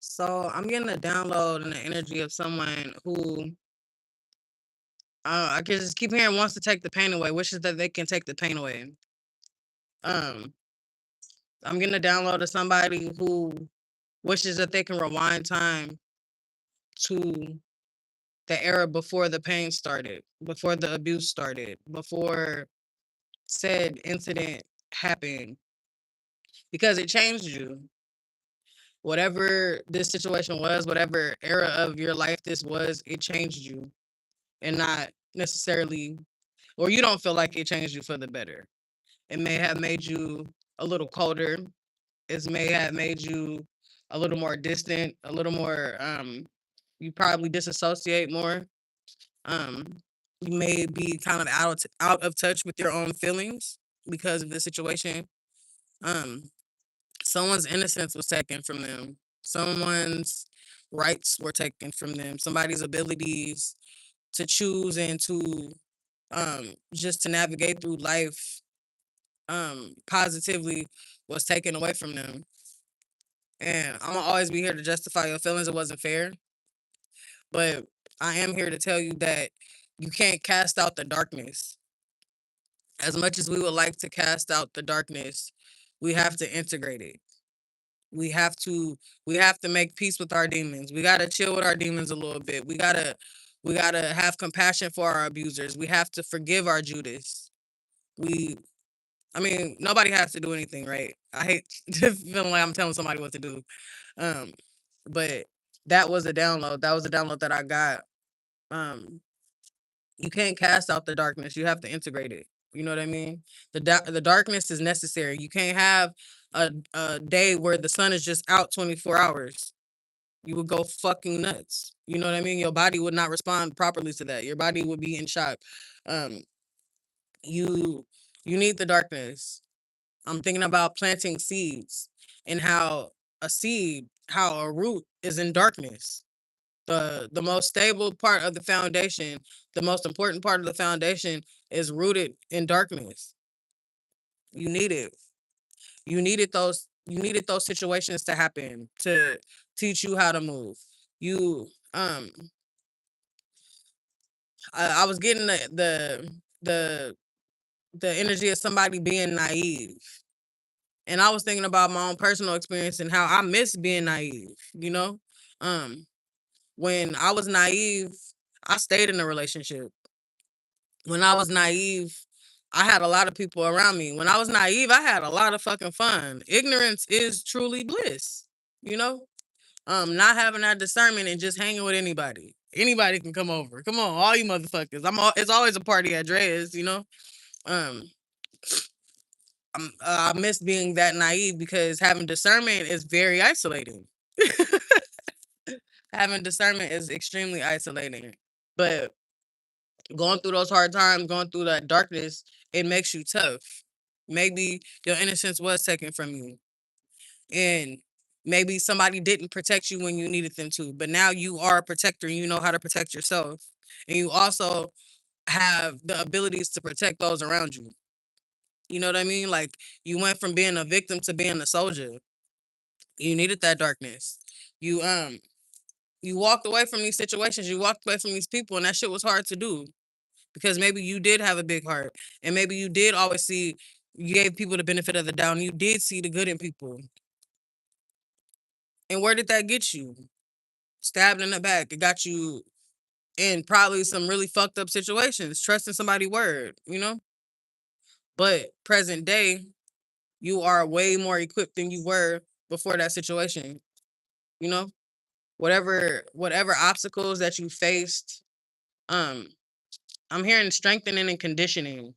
So I'm getting a download and the energy of someone who I can just keep hearing wants to take the pain away, wishes that they can take the pain away. Um, I'm getting a download of somebody who wishes that they can rewind time to the era before the pain started, before the abuse started, before said incident happened, because it changed you. Whatever this situation was, whatever era of your life this was, it changed you, and not necessarily, or you don't feel like it changed you for the better. It may have made you a little colder. It may have made you a little more distant, a little more you probably disassociate more. Um you may be kind of out of touch with your own feelings because of the situation. Um Someone's innocence was taken from them. Someone's rights were taken from them. Somebody's abilities to choose and to just to navigate through life positively was taken away from them. And I'm gonna always be here to justify your feelings. It wasn't fair, but I am here to tell you that you can't cast out the darkness. As much as we would like to cast out the darkness, we have to integrate it. We have to we have to make peace with our demons. We gotta chill with our demons a little bit. We gotta have compassion for our abusers. We have to forgive our Judas. We I mean, nobody has to do anything, right? I hate feeling like I'm telling somebody what to do. Um, but that was a download. That was a download that I got. Um, you can't cast out the darkness. You have to integrate it. You know what I mean? The darkness is necessary. You can't have a day where the sun is just out 24 hours. You would go fucking nuts. You know what I mean? Your body would not respond properly to that. Your body would be in shock. Um, you you need the darkness. I'm thinking about planting seeds and how a root is in darkness. The most stable part of the foundation, the most important part of the foundation is rooted in darkness. You need it. You needed those situations to happen to teach you how to move. You I was getting the the energy of somebody being naive. And I was thinking about my own personal experience and how I miss being naive, you know? Um, when I was naive, I stayed in a relationship. When I was naive, I had a lot of people around me. When I was naive, I had a lot of fucking fun. Ignorance is truly bliss, you know? Not having that discernment and just hanging with anybody. Anybody can come over. Come on, all you motherfuckers. It's always a party at Dre's, you know? Um, I miss being that naive because having discernment is very isolating. Having discernment is extremely isolating. But going through those hard times, going through that darkness, it makes you tough. Maybe your innocence was taken from you. And maybe somebody didn't protect you when you needed them to. But now you are a protector and you know how to protect yourself. And you also have the abilities to protect those around you. You know what I mean? Like you went from being a victim to being a soldier. You needed that darkness. You walked away from these situations, you walked away from these people, and that shit was hard to do because maybe you did have a big heart, and maybe you did always see you gave people the benefit of the doubt, and you did see the good in people. And where did that get you? Stabbed in the back. It got you in probably some really fucked up situations, trusting somebody's word, you know? But present day, you are way more equipped than you were before that situation, you know? Whatever obstacles that you faced, um, I'm hearing strengthening and conditioning.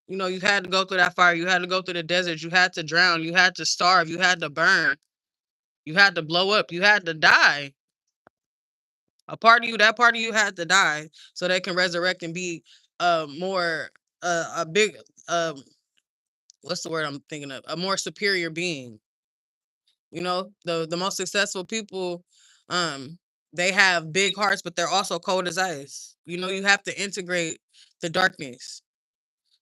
You know, you had to go through that fire. You had to go through the desert. You had to drown. You had to starve. You had to burn. You had to blow up. You had to die. A part of you, that part of you had to die so they can resurrect and be more a big what's the word I'm thinking of? A more superior being. You know, the most successful people, um, they have big hearts, but they're also cold as ice. You know, you have to integrate the darkness.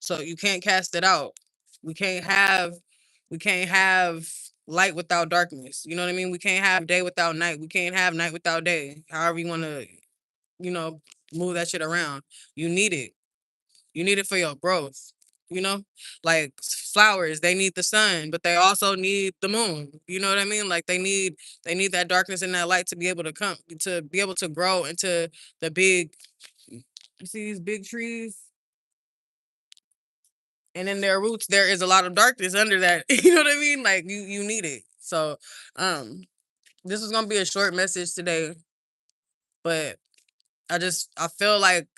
So you can't cast it out. We can't have we can't have light without darkness. You know what I mean? We can't have day without night. We can't have night without day. However you want to, you know, move that shit around. You need it. You need it for your growth. You know, like flowers, they need the sun, but they also need the moon. You know what I mean? Like they need that darkness and that light to be able to come to be able to grow into the big. You see these big trees, and in their roots, there is a lot of darkness under that. You know what I mean? Like you need it. So, um, this is gonna be a short message today, but I feel like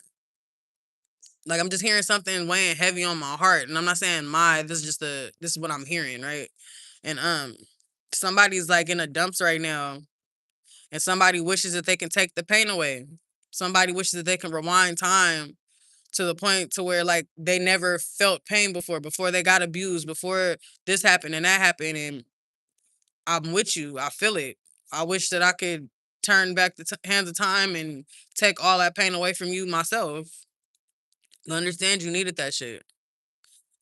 I'm just hearing something weighing heavy on my heart, and I'm not saying this is just this is what I'm hearing, right? And somebody's like in a dumps right now, and somebody wishes that they can take the pain away. Somebody wishes that they can rewind time to the point to where like they never felt pain before they got abused, before this happened and that happened, and I'm with you. I feel it. I wish that I could turn back the hands of time and take all that pain away from you myself. I understand you needed that shit.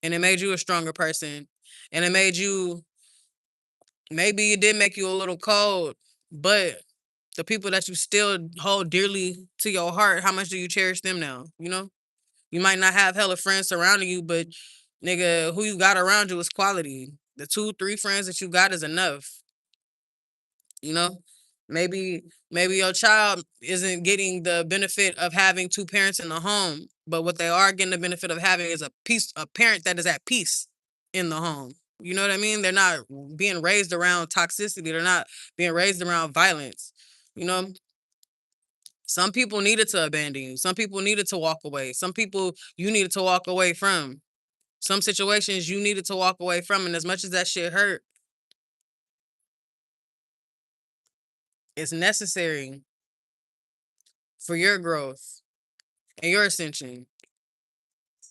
And it made you a stronger person. And it made you, maybe it did make you a little cold, but the people that you still hold dearly to your heart, how much do you cherish them now? You know? You might not have hella friends surrounding you, but nigga, who you got around you is quality. The 2, 3 friends that you got is enough. You know, maybe your child isn't getting the benefit of having 2 parents in the home, but what they are getting the benefit of having is a parent that is at peace in the home. You know what I mean? They're not being raised around toxicity. They're not being raised around violence. You know, some people needed to abandon you. Some people needed to walk away. Some people you needed to walk away from. Some situations you needed to walk away from. And as much as that shit hurt, it's necessary for your growth and your ascension.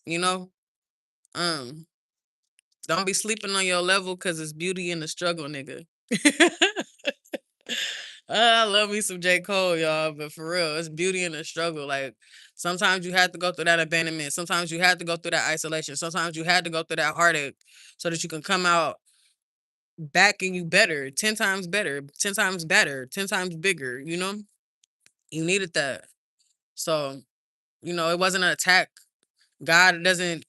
You know, um, don't be sleeping on your level because it's beauty in the struggle, nigga. I love me some J. Cole, y'all, but for real, it's beauty in the struggle. Like sometimes you had to go through that abandonment. Sometimes you had to go through that isolation. Sometimes you had to go through that heartache so that you can come out back and you better, 10 times better, 10 times better, 10 times bigger. You know, you needed that. So it wasn't an attack. God doesn't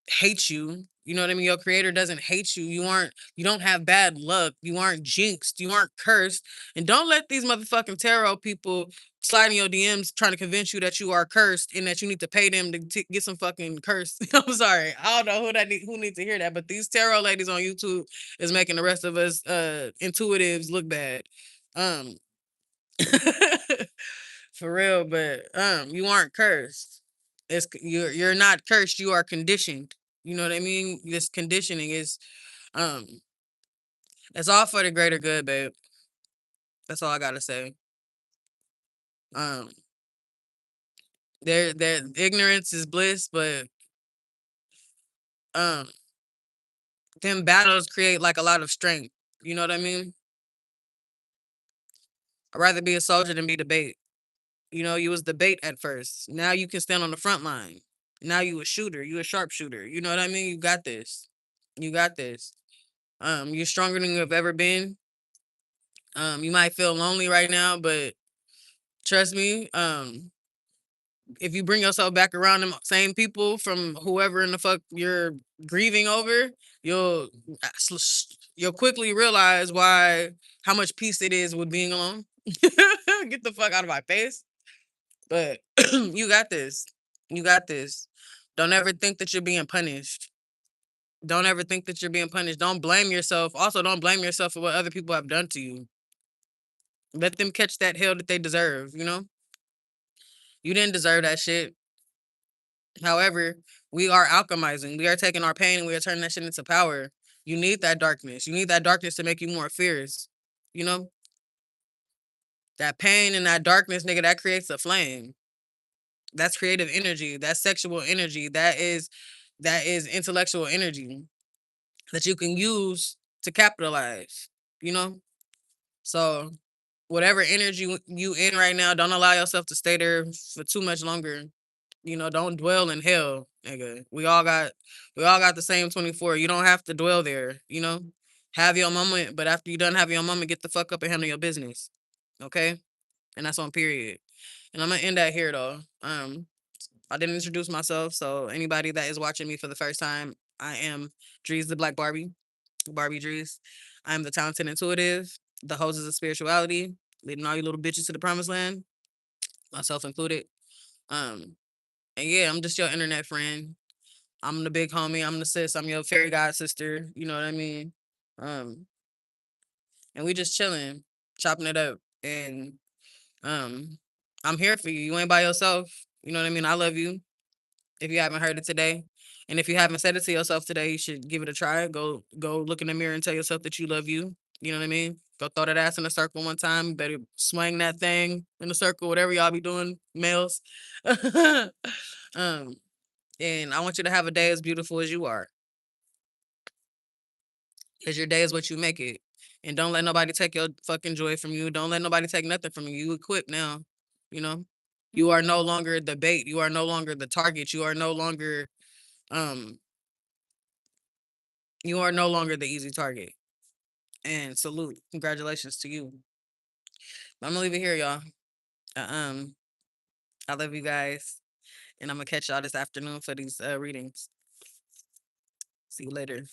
hate you. You know what I mean? Your creator doesn't hate you. You don't have bad luck. You aren't jinxed. You aren't cursed. And don't let these motherfucking tarot people slide in your DMs trying to convince you that you are cursed and that you need to pay them to get some fucking curse. I'm sorry. I don't know who needs to hear that, but these tarot ladies on YouTube is making the rest of us intuitives look bad. Um for real, but you aren't cursed. You're not cursed, you are conditioned. You know what I mean? This conditioning is um it's all for the greater good, babe. That's all I gotta say. Um there ignorance is bliss, but um them battles create like a lot of strength. You know what I mean? I'd rather be a soldier than be the bait. You was the bait at first. Now you can stand on the front line. Now you a shooter, you a sharpshooter. You know what I mean? You got this. You got this. You're stronger than you have ever been. You might feel lonely right now, but trust me, if you bring yourself back around them same people from whoever in the fuck you're grieving over, you'll you'll quickly realize how much peace it is with being alone. Get the fuck out of my face. But you got this. You got this. Don't ever think that you're being punished. Don't ever think that you're being punished. Don't blame yourself. Also, don't blame yourself for what other people have done to you. Let them catch that hell that they deserve, you know? You didn't deserve that shit. However, we are alchemizing. We are taking our pain and we are turning that shit into power. You need that darkness. You need that darkness to make you more fierce. You know? That pain and that darkness, nigga, that creates a flame. That's creative energy. That's sexual energy. That is intellectual energy that you can use to capitalize. You know? So whatever energy you in right now, don't allow yourself to stay there for too much longer. Don't dwell in hell, nigga. We all got the same 24. You don't have to dwell there. Have your moment, but after you done having your moment, get the fuck up and handle your business. Okay? And that's on period. And I'm gonna end that here though. I didn't introduce myself, so anybody that is watching me for the first time, I am Drees the Black Barbie, Barbie Drees. I'm the talented intuitive, the hoses of spirituality, leading all you little bitches to the promised land, myself included. Um, and yeah, I'm just your internet friend. I'm the big homie. I'm the sis. I'm your fairy god sister. You know what I mean? Um, and we just chilling, chopping it up, and um, I'm here for you. You ain't by yourself. You know what I mean? I love you. If you haven't heard it today, and if you haven't said it to yourself today, you should give it a try. Go look in the mirror and tell yourself that you love you. You know what I mean? Go throw that ass in a circle one time. You better swing that thing in a circle, whatever y'all be doing, males. um, and I want you to have a day as beautiful as you are, because your day is what you make it. And don't let nobody take your fucking joy from you. Don't let nobody take nothing from you. You equipped now. You know, you are no longer the bait. You are no longer the target. Um You are no longer the easy target. And salute. Congratulations to you. I'm gonna leave it here, y'all. Uh, Um, I love you guys. And I'm gonna catch y'all this afternoon for these readings. See you later.